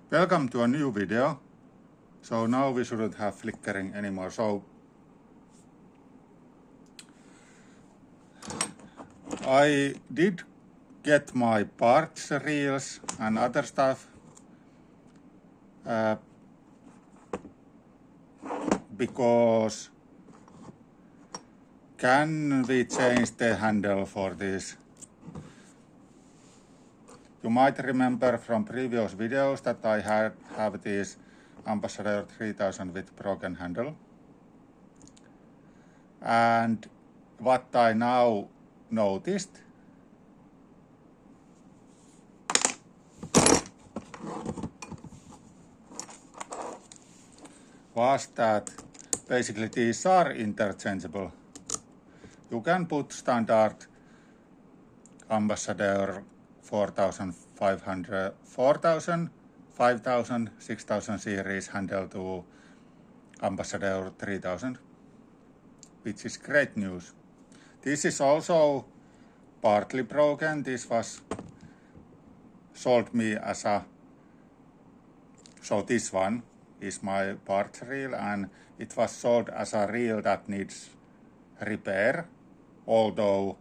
Welcome to a new video. So now we shouldn't have flickering anymore. So I did get my parts reels and other stuff because can we change the handle for this? You might remember from previous videos that I have this Ambassadeur 3000 with broken handle. And what I now noticed was that basically these are interchangeable. You can put standard Ambassadeur 4500, 4000, 5000, 6000 series handle to Ambassadeur 3000, which is great news. This is also partly broken. This was sold me as a, so this one is my parts reel and it was sold as a reel that needs repair, although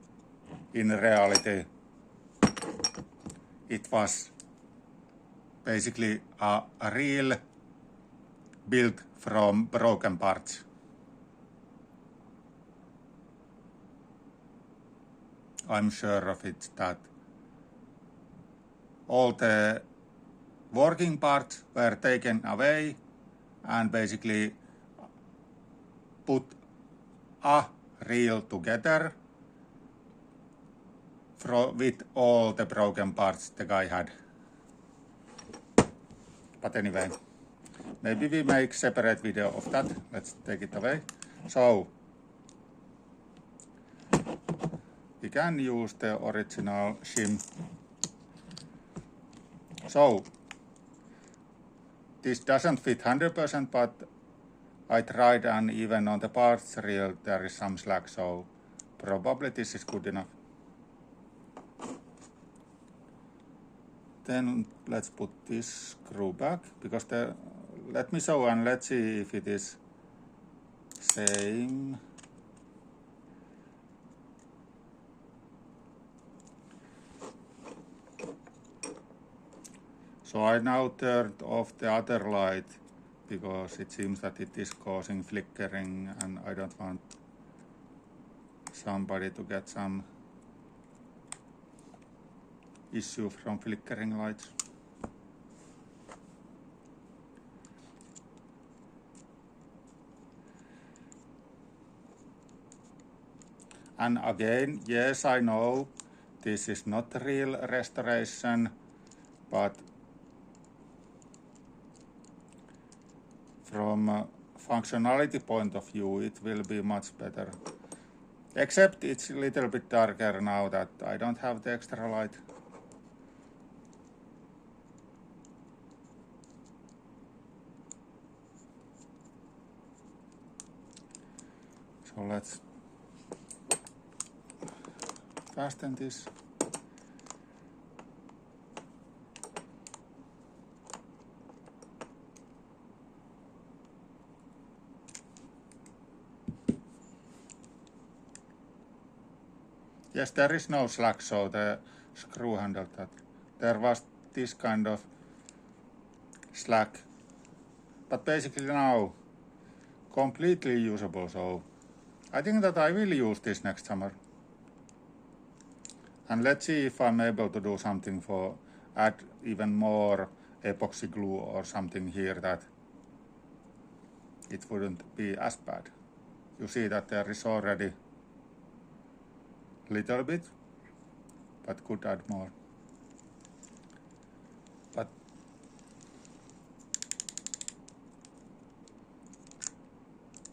in reality it was basically a reel built from broken parts. I'm sure of it that all the working parts were taken away and basically put a reel together with all the broken parts the guy had. But anyway, maybe we make separate video of that. Let's take it away. So we can use the original shim. So this doesn't fit 100%, but I tried and even on the parts reel there is some slack, so probably this is good enough. Then let's put this screw back because let me show and let's see if it is same. So I now turned off the other light because it seems that it is causing flickering and I don't want somebody to get some issue from flickering lights. And again, yes, I know this is not real restoration, but from a functionality point of view, it will be much better. Except it's a little bit darker now that I don't have the extra light. So let's fasten this. Yes, there is no slack, so the screw handled that. There was this kind of slack, but basically now completely usable, so I think that I will use this next summer. And let's see if I'm able to do something for add even more epoxy glue or something here that it wouldn't be as bad. You see that there is already little bit, but could add more. But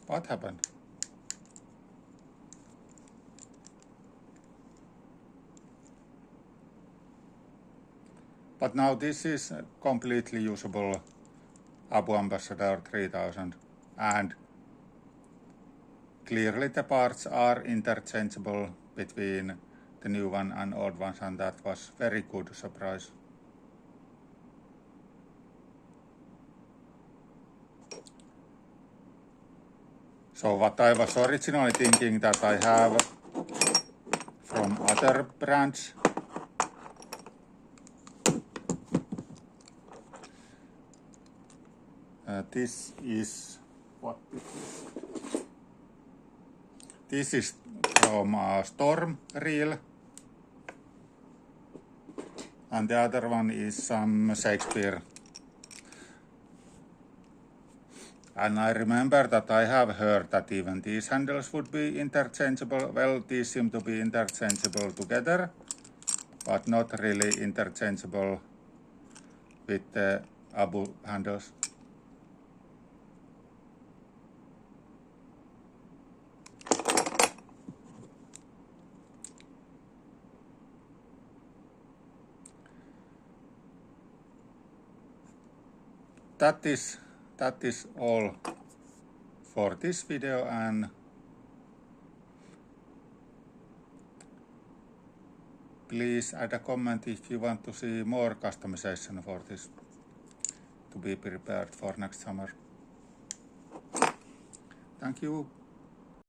what happened? But now this is a completely usable ABU Ambasssadeur 3000 and clearly the parts are interchangeable between the new one and old ones, and that was very good surprise. So what I was originally thinking that I have from other brands, this is what this is from Storm reel, and the other one is some Shakespeare. And I remember that I have heard that even these handles would be interchangeable. Well, these seem to be interchangeable together, but not really interchangeable with the ABU handles. That is all for this video, and please add a comment if you want to see more customization for this to be prepared for next summer. Thank you.